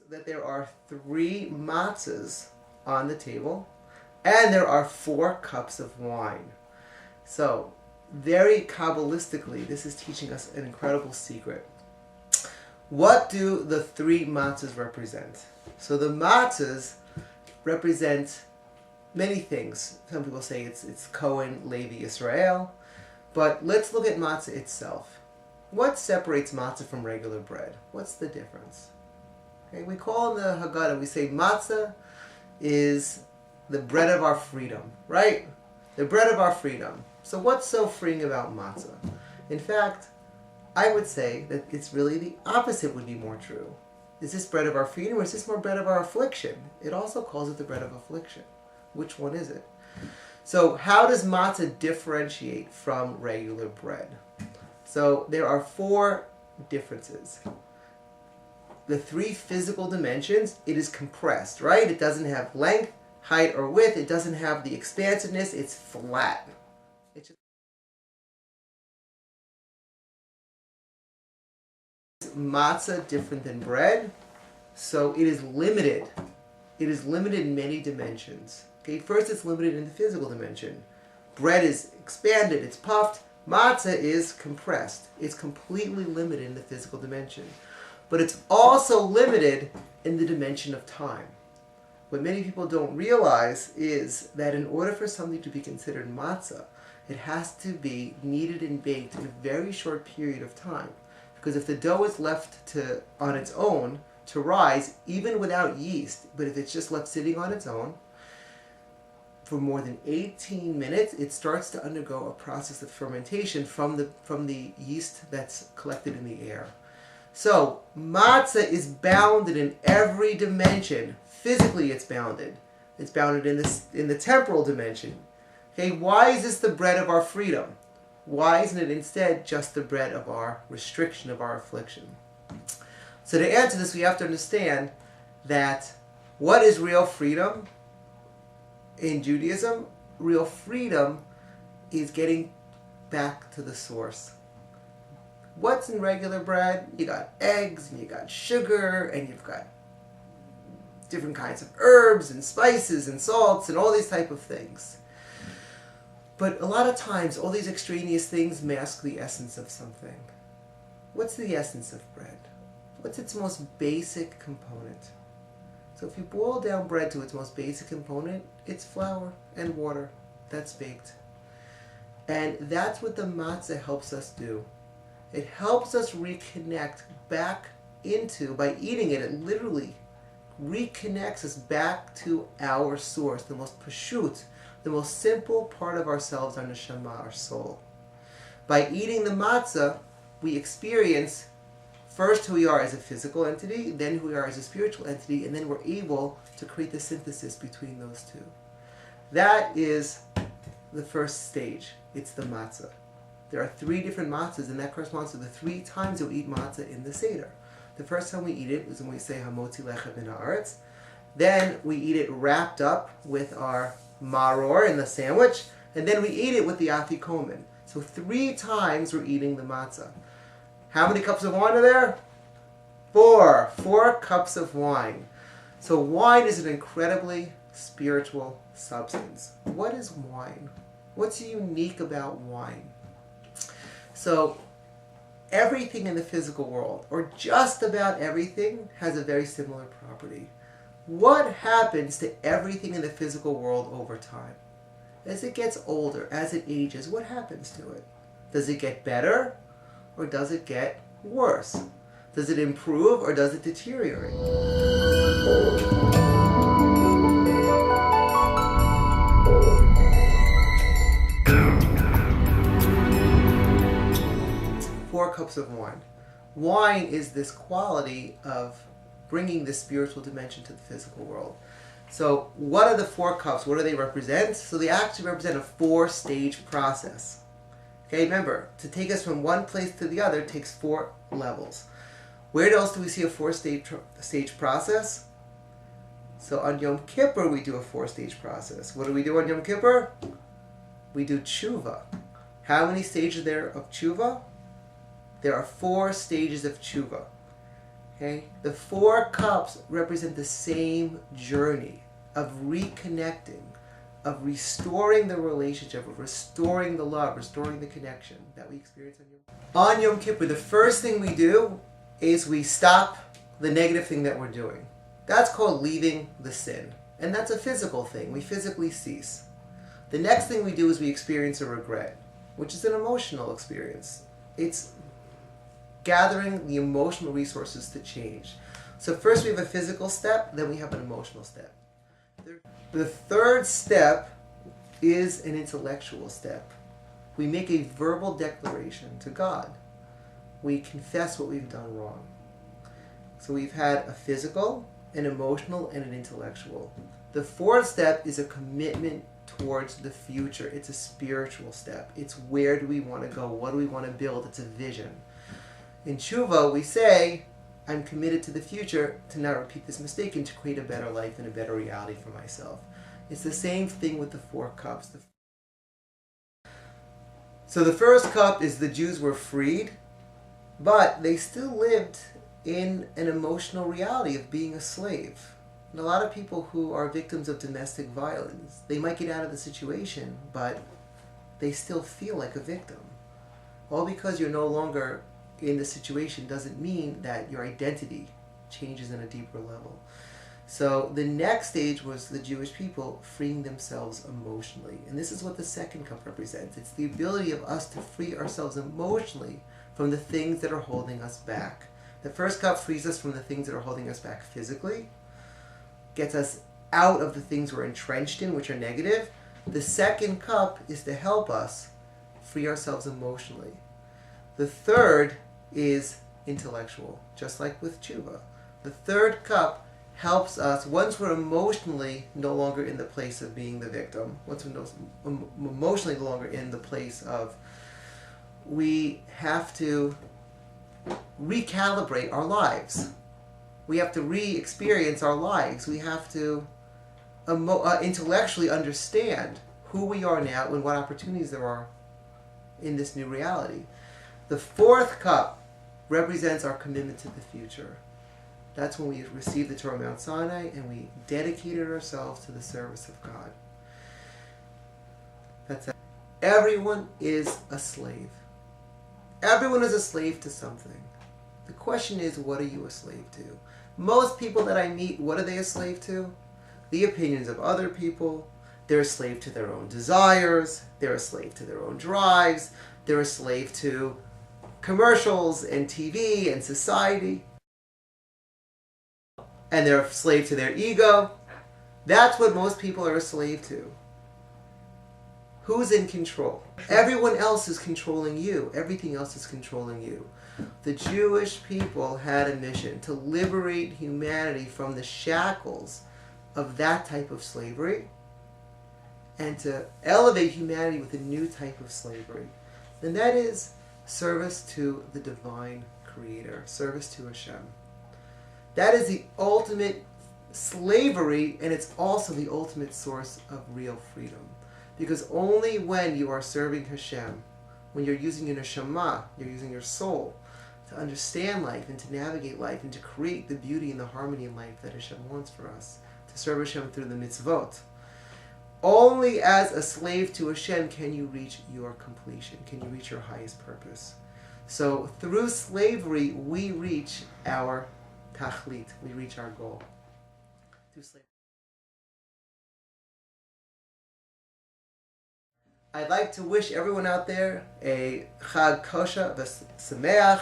that there are 3 matzahs on the table and there are 4 cups of wine. So, very Kabbalistically, this is teaching us an incredible secret. What do the 3 matzahs represent? So the matzahs represent many things. Some people say it's Cohen, Levi, Israel. But let's look at matzah itself. What separates matzah from regular bread? What's the difference? Okay, we call in the Haggadah, we say matzah is the bread of our freedom, right? The bread of our freedom. So what's so freeing about matzah? In fact, I would say that it's really the opposite would be more true. Is this bread of our freedom or is this more bread of our affliction? It also calls it the bread of affliction. Which one is it? So how does matzah differentiate from regular bread? So there are 4 differences. The 3 physical dimensions, it is compressed, right? It doesn't have length, height, or width. It doesn't have the expansiveness. It's flat. It's just matzah different than bread, so it is limited. It is limited in many dimensions. Okay, first it's limited in the physical dimension. Bread is expanded, it's puffed. Matzah is compressed. It's completely limited in the physical dimension. But it's also limited in the dimension of time. What many people don't realize is that in order for something to be considered matzah, it has to be kneaded and baked in a very short period of time. Because if the dough is left on its own to rise, even without yeast, but if it's just left sitting on its own, for more than 18 minutes, it starts to undergo a process of fermentation from the yeast that's collected in the air. So, matzah is bounded in every dimension. Physically, it's bounded. It's bounded in the temporal dimension. Okay, why is this the bread of our freedom? Why isn't it instead just the bread of our restriction, of our affliction? So to answer this, we have to understand that what is real freedom in Judaism? Real freedom is getting back to the source. What's in regular bread? You got eggs, and you got sugar, and you've got different kinds of herbs and spices and salts and all these type of things. But a lot of times, all these extraneous things mask the essence of something. What's the essence of bread? What's its most basic component? So if you boil down bread to its most basic component, it's flour and water. That's baked. And that's what the matzah helps us do. It helps us reconnect back into, by eating it, it literally reconnects us back to our source, the most pashut, the most simple part of ourselves, our neshama, our soul. By eating the matzah, we experience first who we are as a physical entity, then who we are as a spiritual entity, and then we're able to create the synthesis between those two. That is the first stage. It's the matzah. There are 3 different matzahs, and that corresponds to the 3 times that we eat matzah in the Seder. The first time we eat it is when we say Hamotzi Lechem min haaretz. Then we eat it wrapped up with our maror in the sandwich, and then we eat it with the afikomen. So 3 times we're eating the matzah. How many cups of wine are there? 4. 4 cups of wine. So wine is an incredibly spiritual substance. What is wine? What's unique about wine? So everything in the physical world, or just about everything, has a very similar property. What happens to everything in the physical world over time? As it gets older, as it ages, what happens to it? Does it get better, or does it get worse? Does it improve, or does it deteriorate? 4 cups of wine. Wine is this quality of bringing the spiritual dimension to the physical world. So what are the 4 cups? What do they represent? So they actually represent a 4-stage process. Okay, remember, to take us from one place to the other takes 4 levels. Where else do we see a 4-stage process? So on Yom Kippur we do a 4-stage process. What do we do on Yom Kippur? We do tshuva. How many stages are there of tshuva? There are 4 stages of tshuva. Okay? The 4 cups represent the same journey of reconnecting, of restoring the relationship, of restoring the love, restoring the connection that we experience on Yom Kippur. The first thing we do is we stop the negative thing that we're doing. That's called leaving the sin. And that's a physical thing. We physically cease. The next thing we do is we experience a regret, which is an emotional experience. It's gathering the emotional resources to change. So first we have a physical step, then we have an emotional step. The third step is an intellectual step. We make a verbal declaration to God. We confess what we've done wrong. So we've had a physical, an emotional, and an intellectual. The fourth step is a commitment towards the future. It's a spiritual step. It's where do we want to go? What do we want to build? It's a vision. In tshuva, we say, I'm committed to the future to not repeat this mistake and to create a better life and a better reality for myself. It's the same thing with the 4 cups. So the first cup is the Jews were freed, but they still lived in an emotional reality of being a slave. And a lot of people who are victims of domestic violence, they might get out of the situation, but they still feel like a victim. All because you're no longer in the situation doesn't mean that your identity changes on a deeper level. So the next stage was the Jewish people freeing themselves emotionally. And this is what the second cup represents. It's the ability of us to free ourselves emotionally from the things that are holding us back. The first cup frees us from the things that are holding us back physically, gets us out of the things we're entrenched in, which are negative. The second cup is to help us free ourselves emotionally. The third is intellectual, just like with tshuva. The third cup helps us, once we're emotionally no longer in the place of being the victim, once we're emotionally no longer in the place of, we have to recalibrate our lives. We have to re-experience our lives. We have to intellectually understand who we are now and what opportunities there are in this new reality. The fourth cup represents our commitment to the future. That's when we received the Torah Mount Sinai and we dedicated ourselves to the service of God. That's it. Everyone is a slave. Everyone is a slave to something. The question is, what are you a slave to? Most people that I meet, what are they a slave to? The opinions of other people. They're a slave to their own desires. They're a slave to their own drives. They're a slave to commercials and TV and society. And they're a slave to their ego. That's what most people are a slave to. Who's in control? Everyone else is controlling you. Everything else is controlling you. The Jewish people had a mission to liberate humanity from the shackles of that type of slavery and to elevate humanity with a new type of slavery. And that is service to the divine creator, service to Hashem. That is the ultimate slavery, and it's also the ultimate source of real freedom. Because only when you are serving Hashem, when you're using your neshama, you're using your soul to understand life and to navigate life and to create the beauty and the harmony in life that Hashem wants for us, to serve Hashem through the mitzvot. Only as a slave to Hashem can you reach your completion, can you reach your highest purpose. So through slavery, we reach our tachlit, we reach our goal. Through slavery. I'd like to wish everyone out there a Chag Kosher v'Sameach.